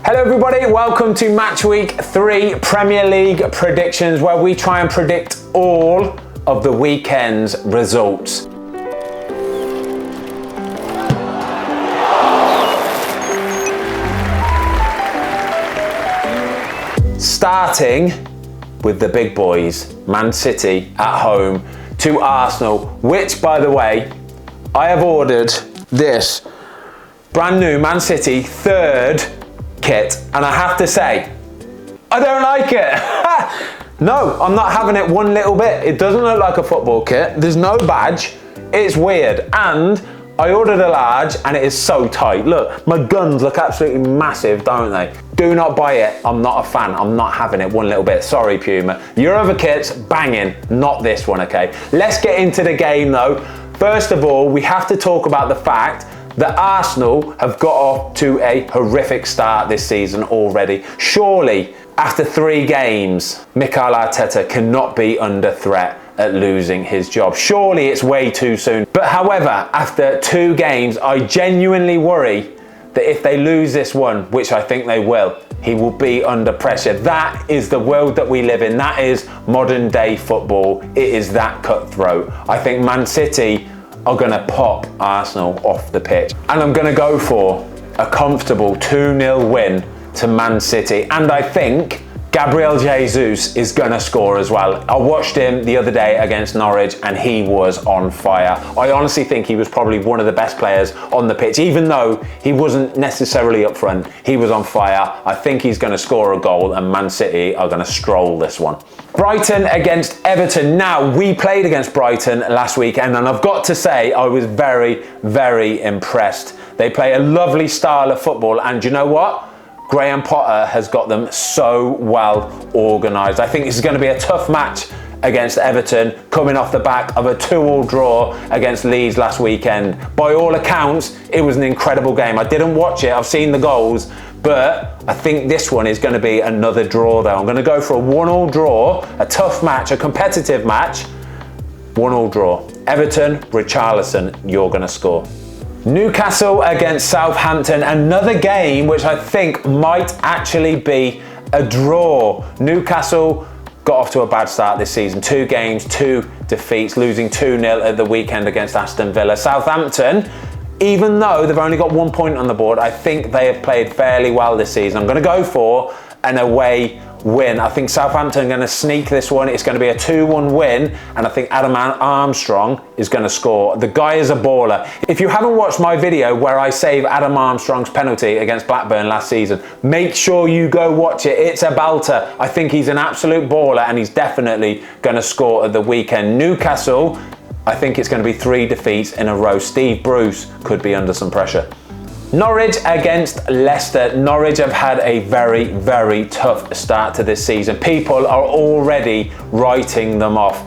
Hello everybody, welcome to Matchweek 3 Premier League predictions, where we try and predict all of the weekend's results. Starting with the big boys, Man City at home to Arsenal, which, by the way, I have ordered this brand new Man City third kit, and I have to say, I don't like it. No, I'm not having it one little bit. It doesn't look like a football kit. There's no badge. It's weird. And I ordered a large and it is so tight. Look, my guns look absolutely massive, don't they? Do not buy it. I'm not a fan. I'm not having it one little bit. Sorry, Puma. Your other kit's banging, not this one, okay? Let's get into the game though. First of all, we have to talk about the fact that Arsenal have got off to a horrific start this season already. Surely, after 3 games, Mikel Arteta cannot be under threat at losing his job. Surely it's way too soon. But however, after 2 games, I genuinely worry that if they lose this one, which I think they will, he will be under pressure. That is the world that we live in. That is modern day football. It is that cutthroat. I think Man City are going to pop Arsenal off the pitch. And I'm going to go for a comfortable 2-0 win to Man City. And I think Gabriel Jesus is going to score as well. I watched him the other day against Norwich and he was on fire. I honestly think he was probably one of the best players on the pitch, even though he wasn't necessarily up front. He was on fire. I think he's going to score a goal and Man City are going to stroll this one. Brighton against Everton. Now, we played against Brighton last weekend and I've got to say I was very, very impressed. They play a lovely style of football, and you know what? Graham Potter has got them so well organised. I think this is going to be a tough match against Everton, coming off the back of a 2-2 draw against Leeds last weekend. By all accounts, it was an incredible game. I didn't watch it, I've seen the goals, but I think this one is going to be another draw though. I'm going to go for a 1-1 draw, a tough match, a competitive match, 1-1 draw. Everton, Richarlison, you're going to score. Newcastle against Southampton, another game which I think might actually be a draw. Newcastle got off to a bad start this season. 2 games, 2 defeats, losing 2-0 at the weekend against Aston Villa. Southampton, even though they've only got 1 point on the board, I think they have played fairly well this season. I'm going to go for an away win. I think Southampton are going to sneak this one. It's going to be a 2-1 win, and I think Adam Armstrong is going to score. The guy is a baller. If you haven't watched my video where I save Adam Armstrong's penalty against Blackburn last season, make sure you go watch it. It's a belter. I think he's an absolute baller and he's definitely going to score at the weekend. Newcastle, I think it's going to be 3 defeats in a row. Steve Bruce could be under some pressure. Norwich against Leicester. Norwich have had a very, very tough start to this season. People are already writing them off.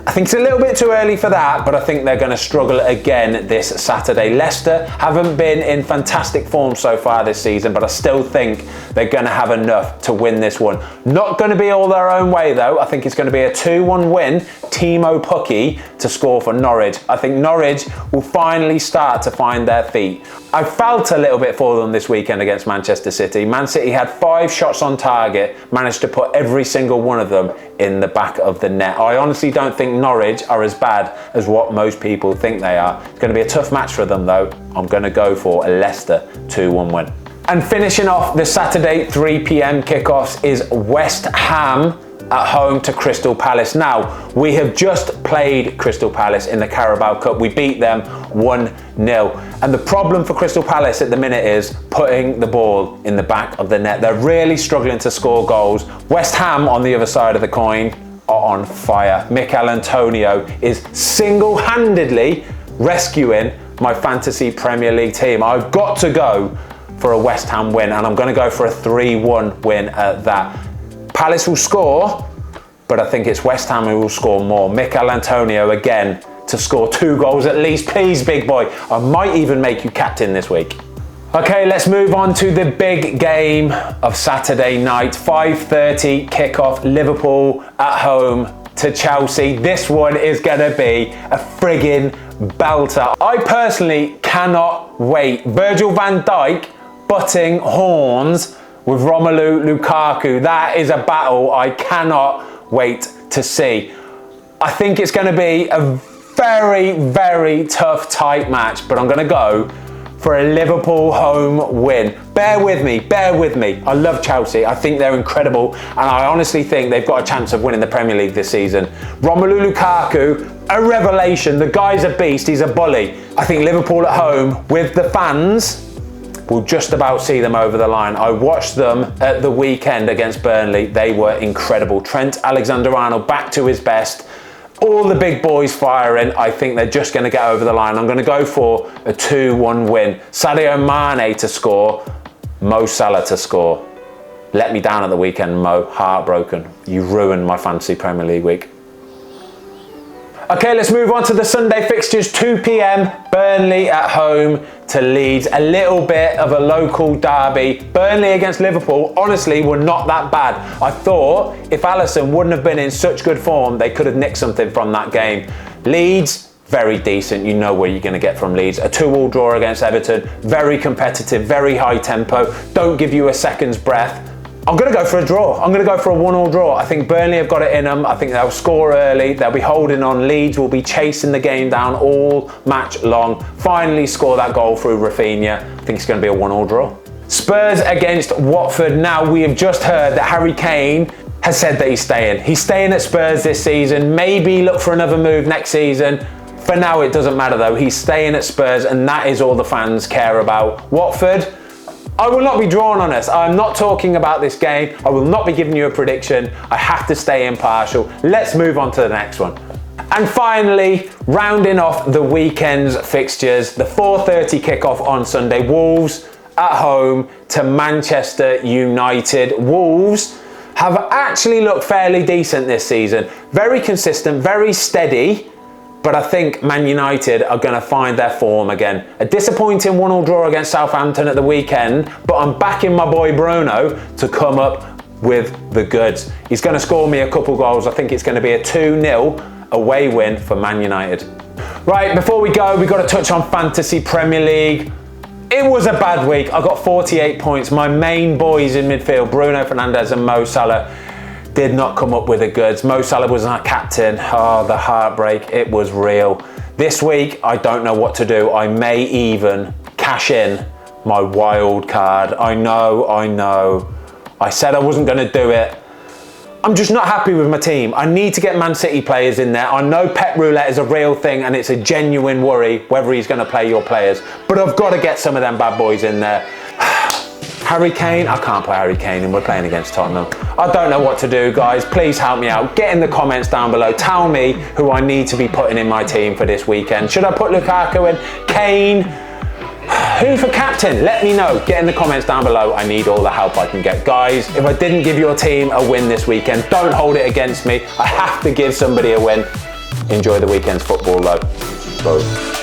I think it's a little bit too early for that, but I think they're going to struggle again this Saturday. Leicester haven't been in fantastic form so far this season, but I still think they're going to have enough to win this one. Not going to be all their own way though. I think it's going to be a 2-1 win. Timo Pukki to score for Norwich. I think Norwich will finally start to find their feet. I felt a little bit for them this weekend against Manchester City. Man City had 5 shots on target, managed to put every single one of them in the back of the net. I honestly don't think Norwich are as bad as what most people think they are. It's going to be a tough match for them though. I'm going to go for a Leicester 2-1 win. And finishing off the Saturday 3 p.m. kickoffs is West Ham at home to Crystal Palace. Now, we have just played Crystal Palace in the Carabao Cup. We beat them 1-0. And the problem for Crystal Palace at the minute is putting the ball in the back of the net. They're really struggling to score goals. West Ham, on the other side of the coin, are on fire. Mikel Antonio is single-handedly rescuing my fantasy Premier League team. I've got to go for a West Ham win, and I'm going to go for a 3-1 win at that. Palace will score, but I think it's West Ham who will score more. Mikel Antonio again to score 2 goals at least. Please, big boy. I might even make you captain this week. Okay, let's move on to the big game of Saturday night. 5:30 kickoff, Liverpool at home to Chelsea. This one is going to be a friggin' belter. I personally cannot wait. Virgil van Dijk butting horns with Romelu Lukaku. That is a battle I cannot wait to see. I think it's going to be a very, very tough, tight match, but I'm going to go for a Liverpool home win. Bear with me, bear with me. I love Chelsea. I think they're incredible, and I honestly think they've got a chance of winning the Premier League this season. Romelu Lukaku, a revelation. The guy's a beast. He's a bully. I think Liverpool at home with the fans will just about see them over the line. I watched them at the weekend against Burnley. They were incredible. Trent Alexander-Arnold back to his best. All the big boys firing. I think they're just going to get over the line. I'm going to go for a 2-1 win. Sadio Mane to score, Mo Salah to score. Let me down at the weekend, Mo. Heartbroken. You ruined my fantasy Premier League week. Okay, let's move on to the Sunday fixtures. 2 p.m, Burnley at home to Leeds. A little bit of a local derby. Burnley against Liverpool, honestly, were not that bad. I thought if Alisson wouldn't have been in such good form, they could have nicked something from that game. Leeds, very decent. You know where you're going to get from Leeds. A 2-2 draw against Everton. Very competitive, very high tempo. Don't give you a second's breath. I'm going to go for a draw. I'm going to go for a 1-1 draw. I think Burnley have got it in them. I think they'll score early. They'll be holding on. Leeds will be chasing the game down all match long. Finally score that goal through Rafinha. I think it's going to be a 1-1 draw. Spurs against Watford. Now, we have just heard that Harry Kane has said that he's staying. He's staying at Spurs this season. Maybe look for another move next season. For now, it doesn't matter though. He's staying at Spurs, and that is all the fans care about. Watford, I will not be drawn on us. I'm not talking about this game. I will not be giving you a prediction. I have to stay impartial. Let's move on to the next one. And finally, rounding off the weekend's fixtures, the 4:30 kickoff on Sunday. Wolves at home to Manchester United. Wolves have actually looked fairly decent this season. Very consistent, very steady. But I think Man United are going to find their form again. A disappointing 1-1 draw against Southampton at the weekend, but I'm backing my boy Bruno to come up with the goods. He's going to score me a couple goals. I think it's going to be a 2-0 away win for Man United. Right, before we go, we've got to touch on Fantasy Premier League. It was a bad week. I got 48 points. My main boys in midfield, Bruno Fernandes and Mo Salah, did not come up with the goods. Mo Salah was our captain. Oh, the heartbreak, it was real. This week, I don't know what to do. I may even cash in my wild card. I know. I said I wasn't gonna do it. I'm just not happy with my team. I need to get Man City players in there. I know Pep Roulette is a real thing and it's a genuine worry whether he's gonna play your players, but I've got to get some of them bad boys in there. Harry Kane, I can't put Harry Kane in, we're playing against Tottenham. I don't know what to do, guys. Please help me out. Get in the comments down below. Tell me who I need to be putting in my team for this weekend. Should I put Lukaku in? Kane? Who for captain? Let me know. Get in the comments down below. I need all the help I can get. Guys, if I didn't give your team a win this weekend, don't hold it against me. I have to give somebody a win. Enjoy the weekend's football though. Bye.